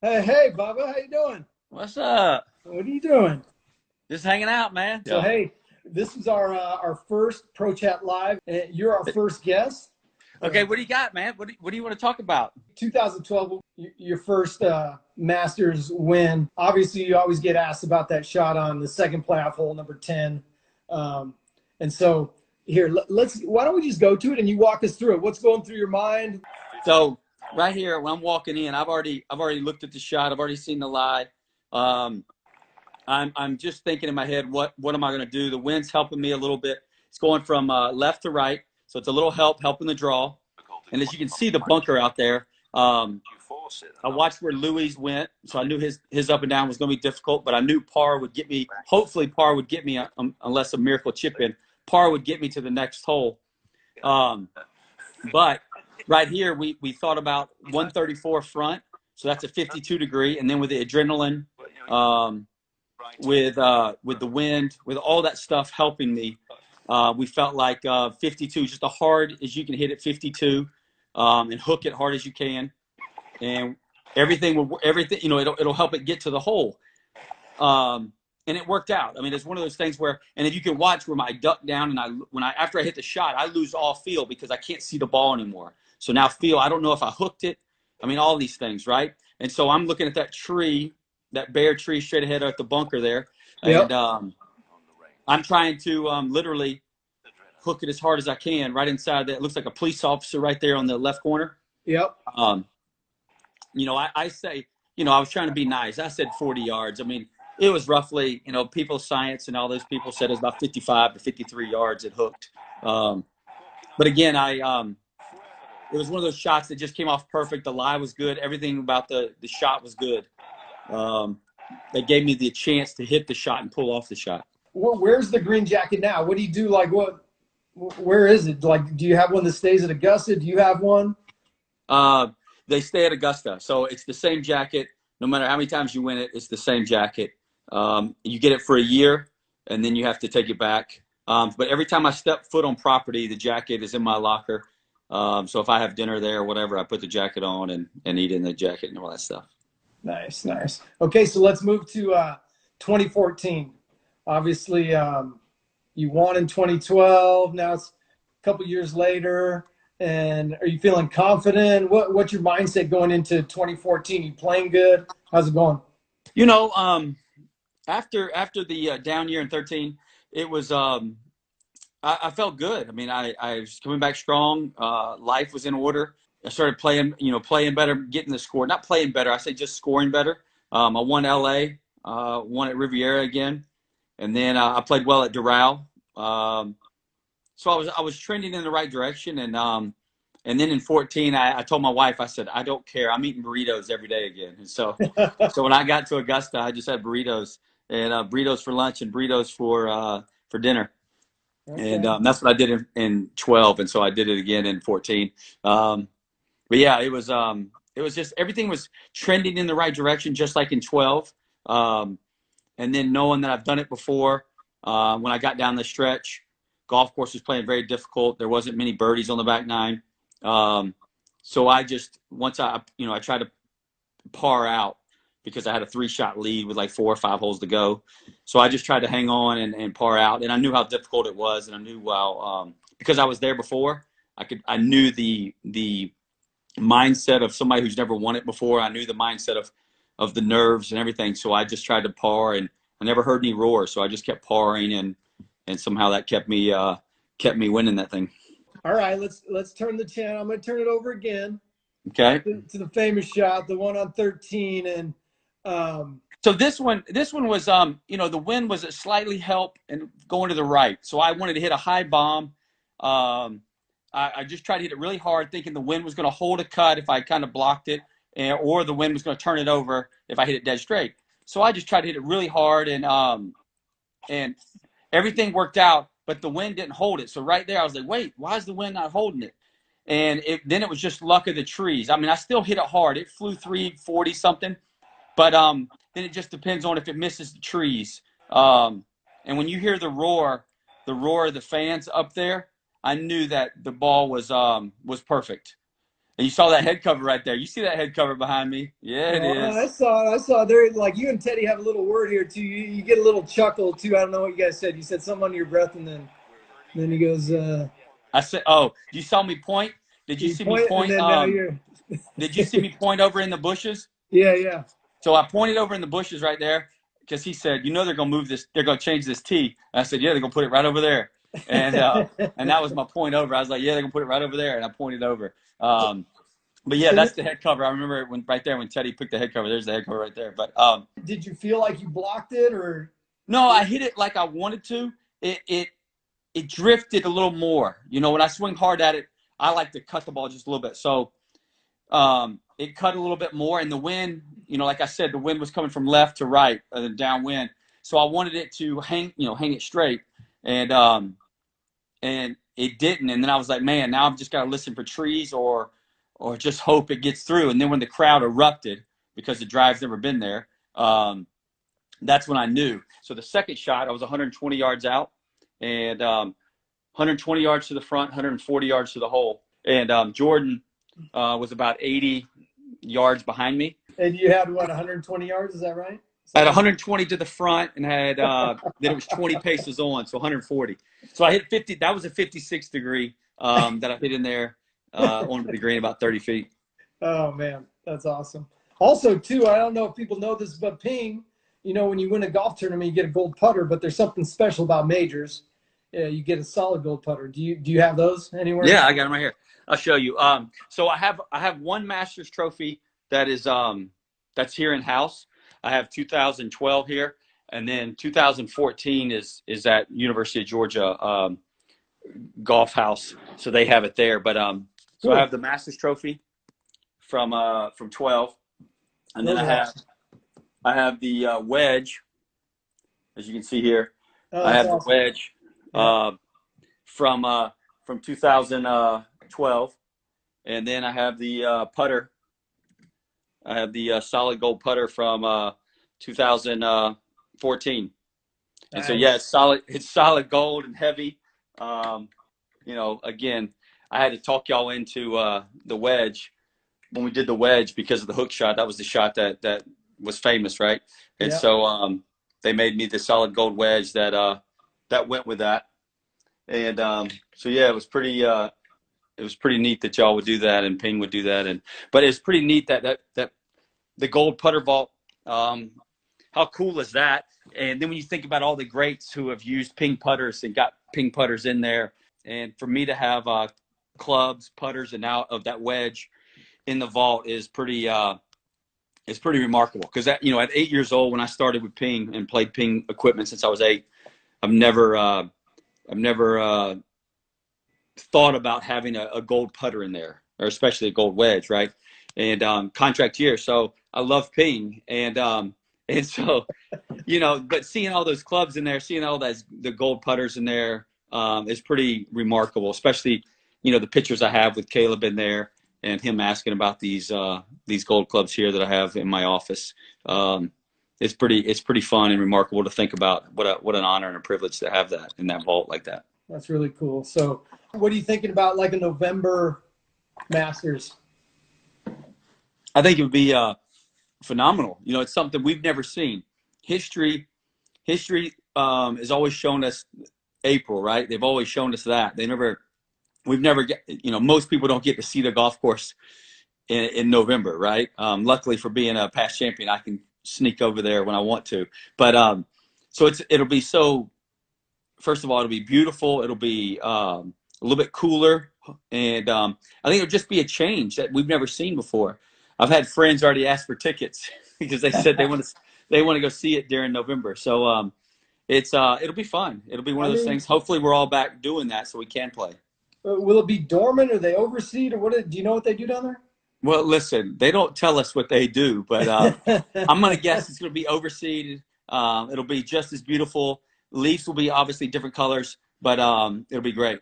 Hey, Bubba, how you doing? What's up? What are you doing? Just hanging out, man. So, hey, this is our first Pro Chat Live. You're our first guest. Okay, what do you got, man? What do you want to talk about? 2012, your first Masters win. Obviously, you always get asked about that shot on the second playoff hole, number 10. And so, here, let's. Why don't we just go to it and you walk us through it? What's going through your mind? So right here, when I'm walking in, I've already looked at the shot. I've already seen the lie. Um, I'm just thinking in my head, what am I going to do? The wind's helping me a little bit. It's going from left to right, so it's a little helping the draw. And as you can see, the bunker out there. I watched where Louis went, so I knew his up and down was going to be difficult. But I knew par would get me. Hopefully, par would get me, unless a miracle chip in. Par would get me to the next hole. Um, but right here, we thought about 134 front, so that's a 52 degree, and then with the adrenaline, um, with the wind, with all that stuff helping me, we felt like 52, just as hard as you can hit it 52, and hook it hard as you can, and everything it'll help it get to the hole. And it worked out. I mean, it's one of those things where, and if you can watch where I duck down and after I hit the shot, I lose all feel because I can't see the ball anymore. So now I don't know if I hooked it. I mean, all these things, right? And so I'm looking at that tree, that bare tree straight ahead at the bunker there. And Yep. I'm trying to literally hook it as hard as I can right inside that. It looks like a police officer right there on the left corner. Yep. Um, I say, I was trying to be nice. I said 40 yards. I mean, it was roughly, people science and all those people said it was about 55 to 53 yards it hooked. But again, it was one of those shots that just came off perfect. The lie was good. Everything about the shot was good. That gave me the chance to hit the shot and pull off the shot. Where's the green jacket now? What do you do? Like, what? Where is it? Like, do you have one that stays at Augusta? Do you have one? Uh, they stay at Augusta, so it's the same jacket. No matter how many times you win it, it's the same jacket. You get it for a year, and then you have to take it back. But every time I step foot on property, the jacket is in my locker. So if I have dinner there or whatever, I put the jacket on and eat in the jacket and all that stuff. Nice, nice. Okay, so let's move to 2014. Obviously, you won in 2012. Now it's a couple years later. And are you feeling confident? What's your mindset going into 2014? You playing good? How's it going? You know, after the down year in 13, it was I felt good. I mean, I was coming back strong. Life was in order. I started playing better, getting the score. Not playing better. I say just scoring better. I won LA, won at Riviera again, and then I played well at Doral. So I was trending in the right direction, and then in 14, I told my wife, I said, I don't care. I'm eating burritos every day again. And so when I got to Augusta, I just had burritos and burritos for lunch and burritos for dinner. And Okay. that's what I did in 12, and so I did it again in 14. But yeah, it was just everything was trending in the right direction, just like in 12. Um, and then knowing that I've done it before, when I got down the stretch, golf course was playing very difficult. There wasn't many birdies on the back nine. Um, so I just once I tried to par out because I had a 3-shot lead with like 4 or 5 holes to go. So I just tried to hang on and par out. And I knew how difficult it was, and I knew because I was there before, I knew the mindset of somebody who's never won it before. I knew the mindset of the nerves and everything. So I just tried to par, and I never heard any roar. So I just kept parring, and somehow that kept me winning that thing. All right, let's turn the channel. I'm going to turn it over again Okay. to the famous shot, the one on 13, and um, So this one was the wind was a slightly help and going to the right. So I wanted to hit a high bomb. Um, I just tried to hit it really hard, thinking the wind was going to hold a cut if I kind of blocked it, or the wind was going to turn it over if I hit it dead straight. So I just tried to hit it really hard, and everything worked out, but the wind didn't hold it. So right there, I was like, wait, why is the wind not holding it? And then it was just luck of the trees. I mean, I still hit it hard. It flew 340 something, but then it just depends on if it misses the trees. And when you hear the roar of the fans up there, I knew that the ball was perfect. And you saw that head cover right there. You see that head cover behind me? Yeah, it Oh, is. I saw there, like you and Teddy have a little word here too. You get a little chuckle too. I don't know what you guys said. You said something under your breath, and then he goes, I said, "Oh, you saw me point? Did you you see me point, and point? then now you're, Did you see me point over in the bushes?" yeah, yeah. So I pointed over in the bushes right there because he said, "You know, they're gonna move this. They're gonna change this tee." And I said, "Yeah, they're gonna put it right over there." And that was my point over. I was like, "Yeah, they're gonna put it right over there," and I pointed over. But yeah, So that's the head cover. I remember when right there when Teddy picked the head cover. There's the head cover right there. But did you feel like you blocked it, or? no, I hit it like I wanted to. It drifted a little more. You know, when I swing hard at it, I like to cut the ball just a little bit. So it cut a little bit more, and the wind, you know, like I said, the wind was coming from left to right, downwind. So I wanted it to hang, you know, hang it straight, and it didn't. And then I was like, man, now I've just got to listen for trees or just hope it gets through. And then when the crowd erupted because the drive's never been there, that's when I knew. So the second shot, I was 120 yards out, and 120 yards to the front, 140 yards to the hole. And Jordan was about 80 yards behind me. And you had what, 120 yards? Is that right? I had 120 to the front and had then it was 20 paces on, so 140. So I hit 50. That was a 56 degree that I hit in there onto the green about 30 feet. Oh man, that's awesome. Also, too, I don't know if people know this, but ping, you know, when you win a golf tournament, you get a gold putter, but there's something special about majors. Yeah, you get a solid gold putter. Do you have those anywhere? Yeah, I got them right here. I'll show you. So I have one Masters trophy that is that's here in house. I have 2012 here, and then 2014 is at University of Georgia golf house, so they have it there. But so I Cool. have the Masters trophy from 12, and then Those are awesome. I have the wedge, as you can see here. Oh, I that's have the awesome. wedge Yeah. from 2012, and then I have the putter. I have the solid gold putter from 2014. And so yeah, Nice. it's solid. It's solid gold and heavy. You know, again, I had to talk y'all into the wedge when we did the wedge because of the hook shot. That was the shot that was famous, right? And Yeah. so they made me the solid gold wedge that went with that. And so yeah, it was pretty neat that y'all would do that and Ping would do that. And but it's pretty neat that the gold putter vault. How cool is that? And then when you think about all the greats who have used ping putters and got ping putters in there, and for me to have clubs, putters, and out of that wedge in the vault is pretty remarkable. Because that, you know, at 8 years old when I started with ping and played ping equipment since I was 8, I've never thought about having a gold putter in there, or especially a gold wedge, right? And contract year, so I love ping, and so you know, but seeing all those clubs in there, seeing all the gold putters in there is pretty remarkable. Especially, you know, the pictures I have with Caleb in there and him asking about these gold clubs here that I have in my office. It's pretty fun and remarkable to think about. What an honor and a privilege to have that in that vault like that. That's really cool. So, what are you thinking about, like a November Masters? I think it would be phenomenal. You know, it's something we've never seen. History has always shown us April, right? They've always shown us that. We've never get, you know, most people don't get to see the golf course in November, right? Luckily for being a past champion, I can sneak over there when I want to. But so it'll be so. First of all, it'll be beautiful. It'll be a little bit cooler, and I think it'll just be a change that we've never seen before. I've had friends already ask for tickets because they said they want to go see it during November. So it'll be fun. It'll be one I of those mean, things. Hopefully, we're all back doing that so we can play. will it be dormant? Or they overseed, or what? Do you know what they do down Well, listen, they don't tell us what they do, but there? I'm gonna guess it's gonna be overseeded. It'll be just as beautiful. Leaves will be obviously different colors, but it'll be great.